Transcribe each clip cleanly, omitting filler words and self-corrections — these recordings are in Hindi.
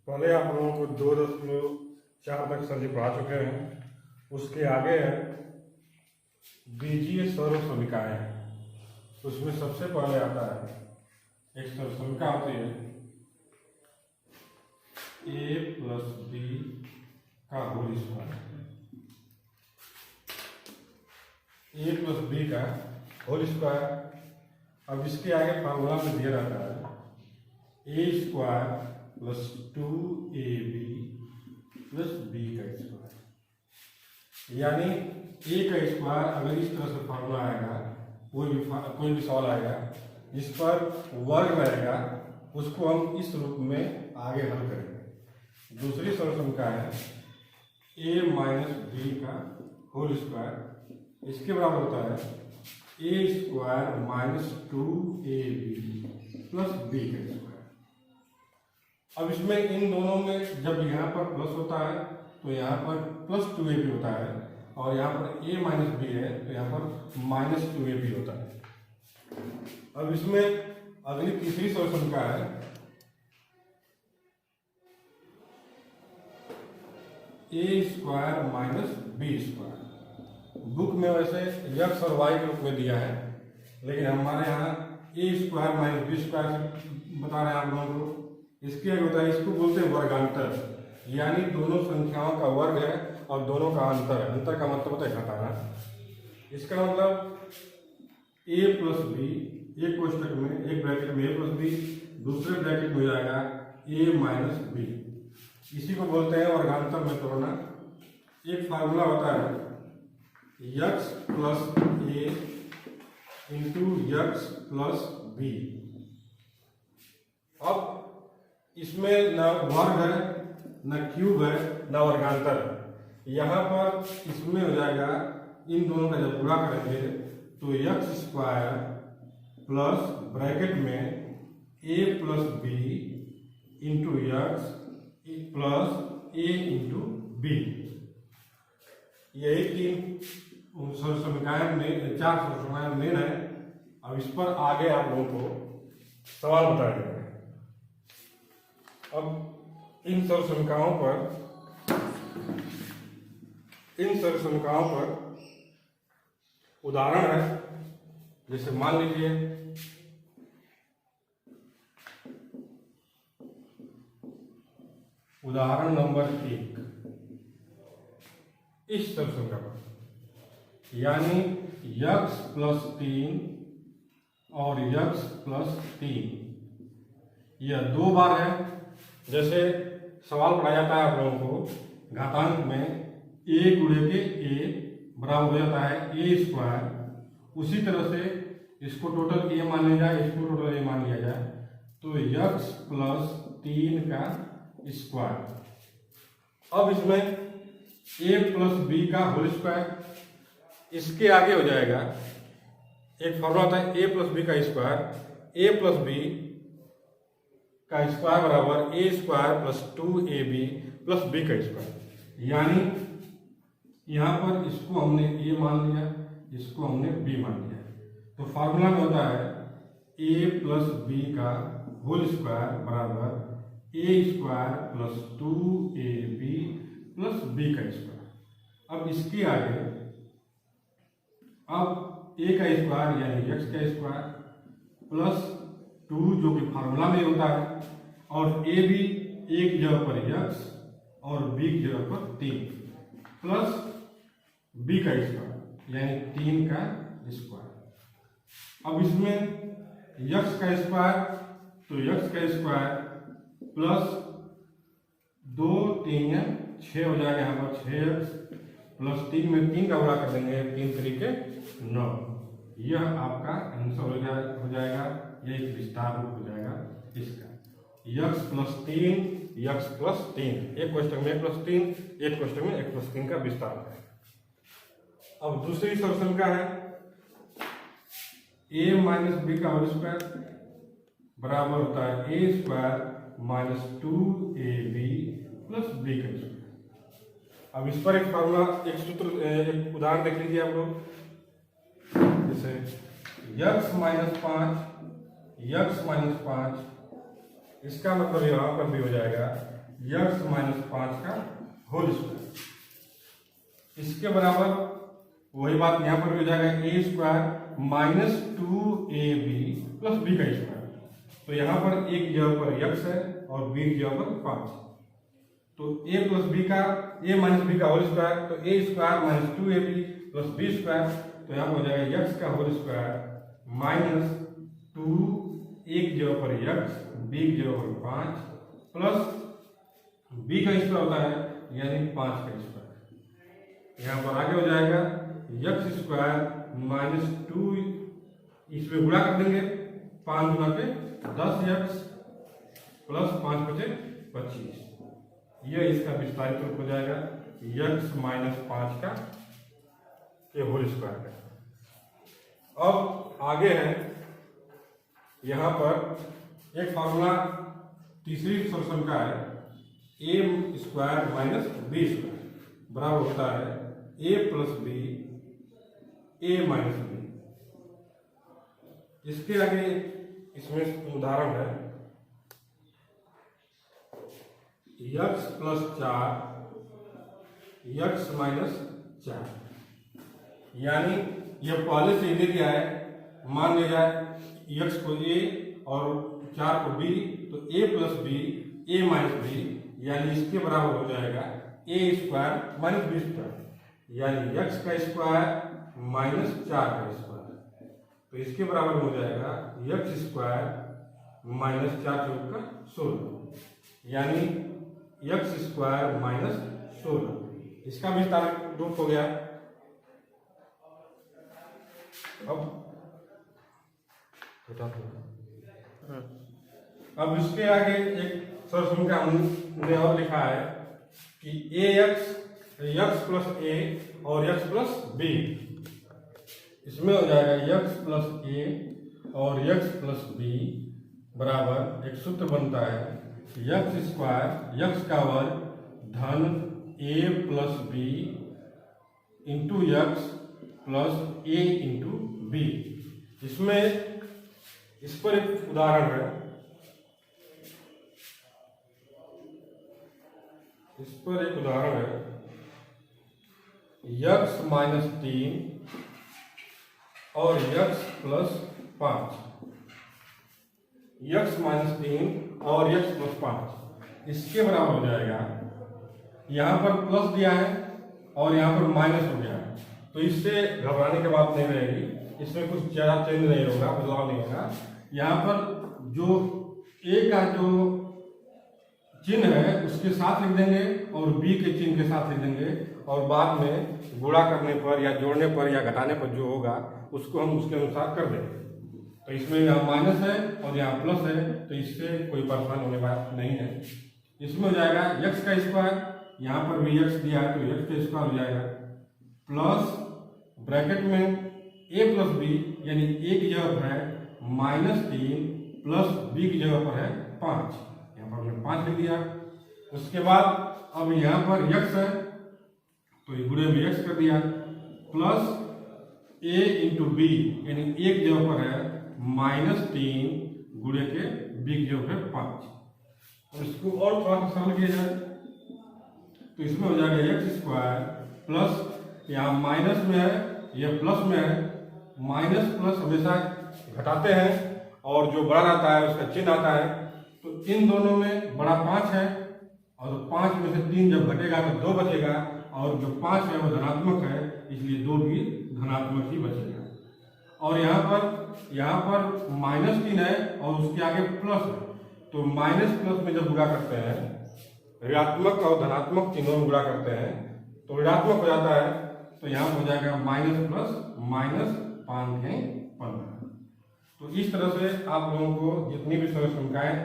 पहले आप लोगों को 2.4 तक सर जी पढ़ा चुके हैं। उसके आगे है बीजीय सर्वसमीकाएं। उसमें सबसे पहले आता है एक सर्वसमीका होती है a प्लस बी का whole square. a plus B का होल स्क्वायर। अब इसके आगे फार्मूला में दिया रहता है A square plus 2ab plus B का स्क्वायर। यानी ए का स्क्वायर अगर इस तरह से फार्मूला आएगा, कोई भी सवाल आएगा जिस पर वर्ग रहेगा उसको हम इस रूप में आगे हल करेंगे। दूसरी सर्वसमीका है a माइनस बी का होल स्क्वायर। इसके बराबर होता है A square minus 2ab plus B का स्क्वायर। अब इसमें इन दोनों में जब यहाँ पर प्लस होता है तो यहाँ पर प्लस 2ab होता है, और यहाँ पर a माइनस बी है तो यहाँ पर माइनस 2ab होता है। अब इसमें अगली तीसरी सर्वसमीका है a square minus B square. Book में वैसे यक्स और वाई के रूप में दिया है, लेकिन हमारे यहाँ a square minus B square बता रहे हैं आप लोगों को। इसके आगे होता है, इसको बोलते हैं वर्गांतर, यानी दोनों संख्याओं का वर्ग है और दोनों का अंतर है। अंतर का मतलब होता है घटाना। इसका मतलब a प्लस बी, एक कोष्टक में एक ब्रैकेट में a प्लस बी, दूसरे ब्रैकेट में हो जाएगा a माइनस बी। इसी को बोलते हैं वर्गांतर में तोड़ना। एक फार्मूला होता है x plus A into x plus B. अब इसमें न वर्ग है, न क्यूब है, न वर्गांतर है। यहाँ पर इसमें हो जाएगा, इन दोनों का जब पूरा करेंगे तो यक्स स्क्वायर प्लस ब्रैकेट में a plus B into x plus a into B. यही तीन सर्वसमीकाएं में, चार सर्वसमीकाएं मेन है। अब इस पर आगे आप लोगों को सवाल बताएंगे। अब इन सर्वसमीकाओं पर उदाहरण है। जैसे मान लीजिए उदाहरण नंबर 1 इस सर्वसमीका पर, यानी यक्स प्लस 3 और यक्स प्लस 3 यह दो बार है। जैसे सवाल पढ़ाया जाता है आप लोगों को घातांक में a गुणे के a बराबर हो जाता है a स्क्वायर। उसी तरह से इसको टोटल a मान लिया जाए, इसको टोटल a मान लिया जाए तो यक्स प्लस 3 का स्क्वायर। अब इसमें a प्लस बी का होल स्क्वायर। इसके आगे हो जाएगा एक फॉर्मूला होता है a प्लस बी का स्क्वायर। a प्लस बी का स्क्वायर बराबर a square plus 2ab plus b का स्क्वायर। यानी यहाँ पर इसको हमने a मान लिया, इसको हमने b मान लिया। तो फार्मूला में होता है a प्लस b का होल स्क्वायर बराबर a square plus 2ab plus b का स्क्वायर। अब इसके आगे अब a का स्क्वायर यानी x का स्क्वायर प्लस 2 जो कि फार्मूला में होता है, और a भी एक जगह पर यक्स और b की जगह पर 3 प्लस b का स्क्वायर यानी 3 का स्क्वायर। अब इसमें यक्स का स्क्वायर तो यक्स का स्क्वायर प्लस 2 3 6 हो जाएगा। यहाँ पर 6x प्लस 3 में 3 का गुणा कर देंगे, 3 तरीके 9। यह आपका आंसर हो जाएगा। यह एक विस्तार रूप हो जाएगा इसका यक्स प्लस 3 यक्स प्लस 3। एक क्वेश्चन में 1 प्लस 3, एक क्वेश्चन में 1 प्लस 3 का विस्तार है। अब दूसरी सर्वसमीका है a माइनस बी का होल स्क्वायर बराबर होता है a square minus 2ab plus b का स्क्वायर। अब इस पर एक फार्मूला, एक उदाहरण देख लीजिए आप लोग। जैसे यक्स माइनस 5, इसका मतलब यहाँ पर भी हो जाएगा यक्स माइनस 5 का होल स्क्वायर। इसके बराबर वही बात यहाँ पर भी हो जाएगा, A square minus 2ab plus B का स्क्वायर। तो यहाँ पर एक जगह पर यक्स है और बी की जगह पर 5, तो a प्लस बी का a माइनस बी का होल स्क्वायर, तो a square minus 2ab plus B square. तो यहाँ पर हो जाएगा यक्स का होल स्क्वायर माइनस 2 एक जगह पर यक्स, बी की जगह पर 5 प्लस बी का स्क्वायर होता है यानी 5 का स्क्वायर। यहाँ पर आगे हो जाएगा यक्स स्क्वायर माइनस 2, इसमें गुणा कर देंगे 5 गुना पे 10 यक्स प्लस 5 बचे 25। यह इसका विस्तारित रूप हो जाएगा यक्स माइनस 5 का ये होल स्क्वायर का। अब आगे है यहाँ पर एक फॉर्मूला तीसरी सॉल्यूशन का है, A square minus B square बराबर होता है ए प्लस बी ए माइनस बी। इसके आगे इसमें उदाहरण है यक्स प्लस 4 यक्स माइनस 4, यानी यह पहले से दे दिया है। मान लिया जाए यक्स को ए और 4 को बी, तो ए प्लस बी ए माइनस बी, यानी इसके बराबर हो जाएगा A square minus B square, यानी यक्स का स्क्वायर माइनस 4 का स्क्वायर। तो इसके बराबर हो जाएगा यक्स स्क्वायर माइनस 4 चौक का 16, यानी यक्स स्क्वायर माइनस 16। इसका विस्तार रूप हो गया। अब इसके आगे एक सॉल्यूशन का हमने और लिखा है कि ए यक्स प्लस ए और यक्स प्लस बी। इसमें हो जाएगा यक्स प्लस ए और यक्स प्लस बी बराबर एक सूत्र बनता है यक्स स्क्वायर यक्स का वर्ग धन A plus B into x plus A into B. इसमें इस पर एक उदाहरण है, इस पर एक उदाहरण है यक्स माइनस 3 और यक्स प्लस 5, यक्स माइनस 3 और यक्स प्लस 5 इसके बराबर हो जाएगा। यहां पर प्लस दिया है और यहां पर माइनस हो गया है, तो इससे घबराने की बात नहीं रहेगी। इसमें कुछ ज्यादा चेंज नहीं होगा, बदलाव नहीं होगा। यहाँ पर जो ए का जो चिन्ह है उसके साथ लिख देंगे और बी के चिन्ह के साथ लिख देंगे, और बाद में गुणा करने पर या जोड़ने पर या घटाने पर जो होगा उसको हम उसके अनुसार कर देंगे। तो इसमें यहाँ माइनस है और यहाँ प्लस है, तो इससे कोई परेशान होने वाला नहीं है। इसमें हो जाएगा यक्स का स्क्वायर, यहाँ पर भी यक्स दिया है तो यक्स का स्क्वायर हो जाएगा प्लस ब्रैकेट में ए प्लस बी, यानी ए की जगह पर है माइनस 3 प्लस बी की जगह पर है 5, यहाँ पर हमने 5 लिख दिया। उसके बाद अब यहाँ पर यक्स है तो ये गुणे में यक्स कर दिया प्लस ए इंटू बी, यानी ए की जगह पर है माइनस 3 गुणे के बी की जगह पर 5। और इसको और थोड़ा सा सरल किया जाए तो इसमें हो जाएगा यक्स स्क्वायर प्लस यहाँ माइनस में है यह प्लस में है। माइनस प्लस हमेशा घटाते हैं और जो बड़ा रहता है उसका चिन्ह आता है, तो इन दोनों में बड़ा 5 है और 5 में से 3 जब घटेगा तो 2 बचेगा, और जो 5 है वो धनात्मक है इसलिए 2 भी धनात्मक ही बचेगा। और यहाँ पर माइनस 3 है और उसके आगे प्लस है, तो माइनस प्लस में जब गुणा करते हैं ऋणात्मक और धनात्मक चिन्हों में गुणा करते हैं तो ऋणात्मक हो जाता है, तो यहाँ हो जाएगा माइनस प्लस माइनस 5 है 15। तो इस तरह से आप लोगों को जितनी भी सरल संख्याएं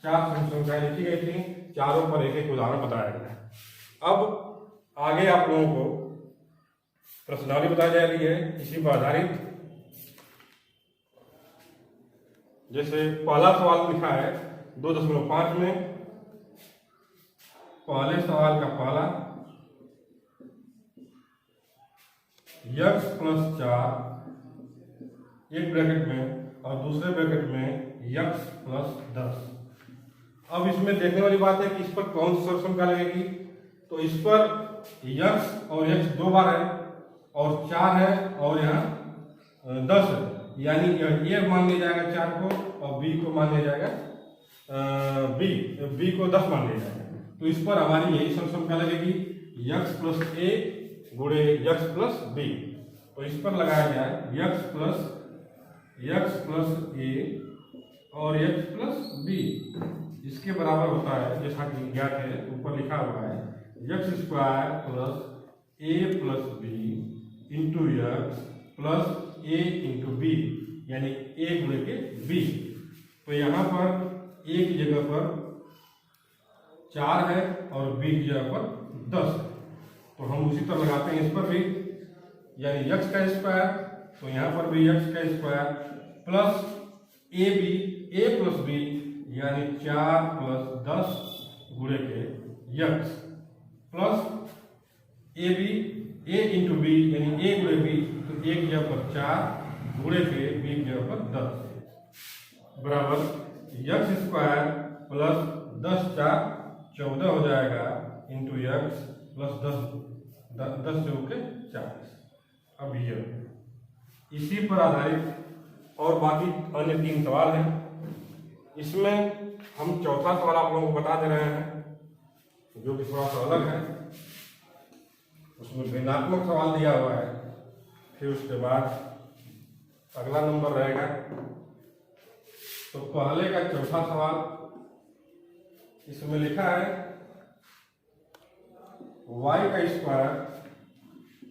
4 संख्याएं लिखी गई थी, चारों पर एक एक उदाहरण बताया गया। अब आगे आप लोगों को प्रश्नावली बताई जा रही है इसी पर आधारित। जैसे पहला सवाल लिखा है 2.5 में, पहले सवाल का पहला यक्स प्लस 4 एक ब्रैकेट में और दूसरे ब्रैकेट में यक्स प्लस 10। अब इसमें देखने वाली बात है कि इस पर कौन सी सर्वसंख्या लगेगी। तो इस पर x और x 2 बार है और 4 है और यहाँ 10 है, यानी ये मान लिया जाएगा 4 को और b को मान लिया जाएगा b को 10 मान लिया जाएगा। तो इस पर हमारी यही सर्वसंख्या लगेगी x प्लस a गुणे x प्लस b। तो इस पर लगाया जाए x प्लस a और x प्लस b, इसके बराबर होता है जैसा कि ज्ञात है ऊपर लिखा हुआ है x square plus a plus b into x plus a into b, यानी a गुणे के b। तो यहाँ पर a की जगह पर 4 है और b की जगह पर 10 है। तो हम उसी तरह लगाते हैं इस पर भी, यानी x का स्क्वायर, तो यहाँ पर भी x का square plus a plus b, यानी 4 प्लस 10 गुणे के x plus a into b, यानी a गुणे b, तो a की जगह पर 4 गुणे के b की जगह पर 10 बराबर x स्क्वायर प्लस 10 4 14 हो जाएगा इंटू x प्लस 10 से होके 40। अब ये इसी पर आधारित और बाकी अन्य 3 सवाल हैं। इसमें हम चौथा सवाल आप लोगों को बता दे रहे हैं जो कि थोड़ा सा अलग है। उसमें भिन्नात्मक सवाल दिया हुआ है, फिर उसके बाद अगला नंबर रहेगा। तो पहले का चौथा सवाल, इसमें लिखा है y का स्क्वायर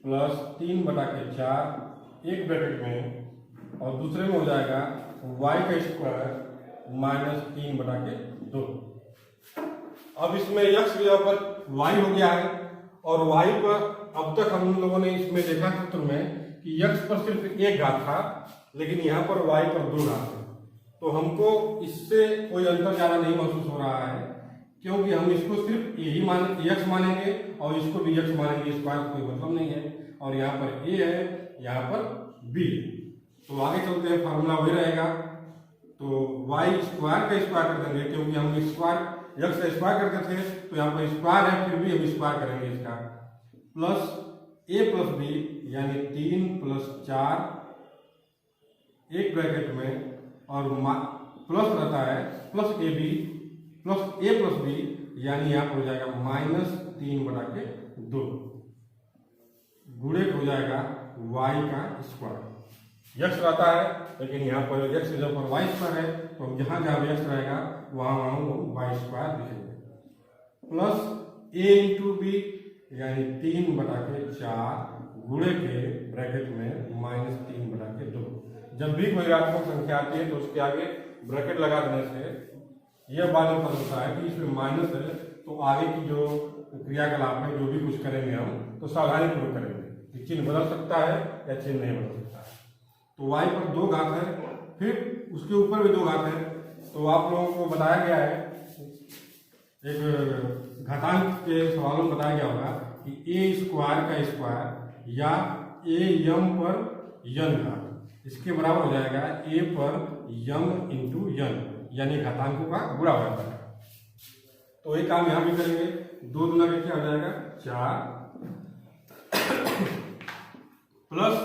प्लस 3/4 एक ब्रैकेट में और दूसरे में हो जाएगा y का स्क्वायर माइनस 3/2। अब इसमें x की जगह पर y हो गया है और y पर अब तक हम लोगों ने इसमें देखा सूत्र में कि x पर सिर्फ एक घात था, लेकिन यहाँ पर y पर 2 घात है। तो हमको इससे कोई अंतर ज्यादा नहीं महसूस हो रहा है, क्योंकि हम इसको सिर्फ यही x मानेंगे और इसको भी x मानेंगे, इस बात कोई मतलब नहीं है। और यहाँ पर a है, यहाँ पर b है। तो आगे चलते हैं, फार्मूला वही रहेगा। तो y स्क्वायर का स्क्वायर कर देंगे, क्योंकि हम स्क्वायर x का स्क्वायर करते थे, तो यहाँ पर स्क्वायर है, फिर भी हम स्क्वायर करेंगे इसका, प्लस a प्लस b, यानी 3 प्लस 4 एक ब्रैकेट में और प्लस रहता है plus ab plus a plus b, यानी यहाँ पर हो जाएगा माइनस 3/2 गुणे हो जाएगा y का स्क्वायर। x रहता है, लेकिन यहाँ पर x की जगह पर y स्क्वायर है, तो जहाँ जहाँ x रहेगा वहाँ हम y स्क्वायर लिखेंगे, प्लस a इंटू b, यानी 3/4 गुणे के ब्रैकेट में माइनस 3/2। जब भी कोई ऋणात्मक संख्या आती है तो उसके आगे ब्रैकेट लगा देने से यह बात पता होता है कि इसमें माइनस है, तो आगे की जो क्रियाकलाप है, जो भी कुछ करेंगे हम, तो सावधानीपूर्वक करेंगे। चिन्ह बदल सकता है या चिन्ह नहीं बदल सकता है। तो y पर 2 घात है, फिर उसके ऊपर भी 2 घात है। तो आप लोगों को बताया गया है, एक घातांक के सवालों में बताया गया होगा कि a स्क्वायर का स्क्वायर या a यम पर यन घात, इसके बराबर हो जाएगा a पर यम इंटू यन, यानी घातांकों का गुणा हो जाता है। तो एक काम यहां भी करेंगे, 2 गुना में क्या हो जाएगा 4 प्लस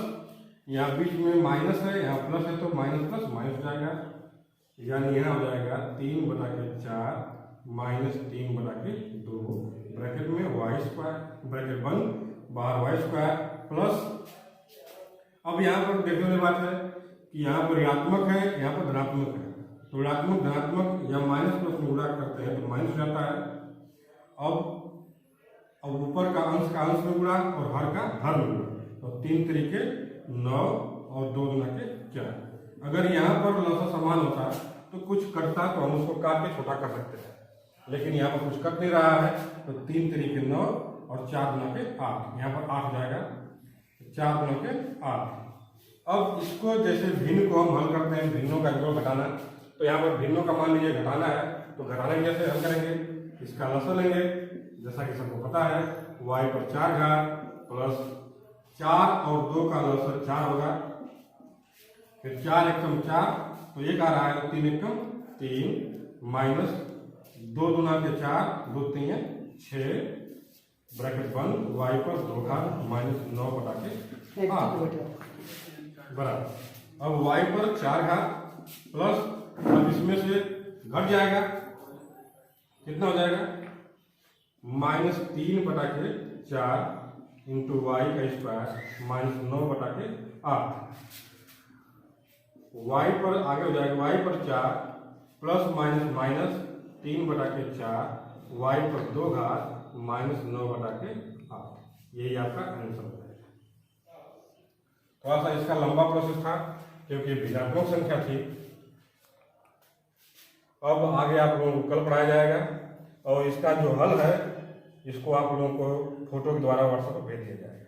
यहाँ बीच में माइनस है, यहाँ प्लस है, तो माइनस प्लस माइनस हो जाएगा, यानी यहाँ हो जाएगा 3/4 माइनस 3/2 ब्रैकेट में y स्क्वायर, ब्रैकेट बंद, बाहर y स्क्वायर प्लस। अब यहाँ पर देखने वाली बात है कि यहाँ पर ऋणात्मक है, यहाँ पर धनात्मक है। तो ऋणात्मक धनात्मक या माइनस प्लस में गुणा करते हैं तो माइनस हो जाता है। अब ऊपर का अंश में गुणा और हर का हर में गुणा, तो 3 तरीके 9 और 2 गुना के 4। अगर यहाँ पर लसा समान होता तो कुछ कटता तो हम उसको काट के छोटा कर सकते हैं, लेकिन यहाँ पर कुछ कट नहीं रहा है, तो 3 तरीके 9 और 4 गुना के 8, यहाँ पर 8 हो जाएगा, 4 गुना के 8। अब इसको जैसे भिन्न को हम हल करते हैं, भिन्नों का जोड़ घटाना, तो यहाँ पर भिन्नों का मान लीजिए घटाना है, तो घटाने के जैसे हल करेंगे, इसका लसा लेंगे, जैसा कि सबको पता है y पर 4 घात प्लस 4 और 2 का लसा 4 होगा, फिर 4 एकम 4, तो 1 आ रहा है, 3 एकम 3 माइनस 2 दूना के 4, 2 3 6 ब्रैकेट बंद, y पर 2 घात -9 बटा के 8 बराबर। अब y पर 4 घात प्लस, अब इसमें से घट जाएगा, कितना हो जाएगा -3 बटा के 4 इंटू वाई का स्क्वायर -9 बटा के 8। y पर आगे हो जाएगा, y पर 4 प्लस माइनस 3 बटा के 4, y पर 2 घात -9 बटा के 8। यही आपका आंसर हो जाएगा। थोड़ा सा इसका लंबा प्रोसेस था क्योंकि भिन्नात्मक संख्या थी। अब आगे आप लोगों को कल पढ़ाया जाएगा और इसका जो हल है इसको आप लोगों को फोटो के द्वारा व्हाट्सएप पर भेज दिया जाएगा।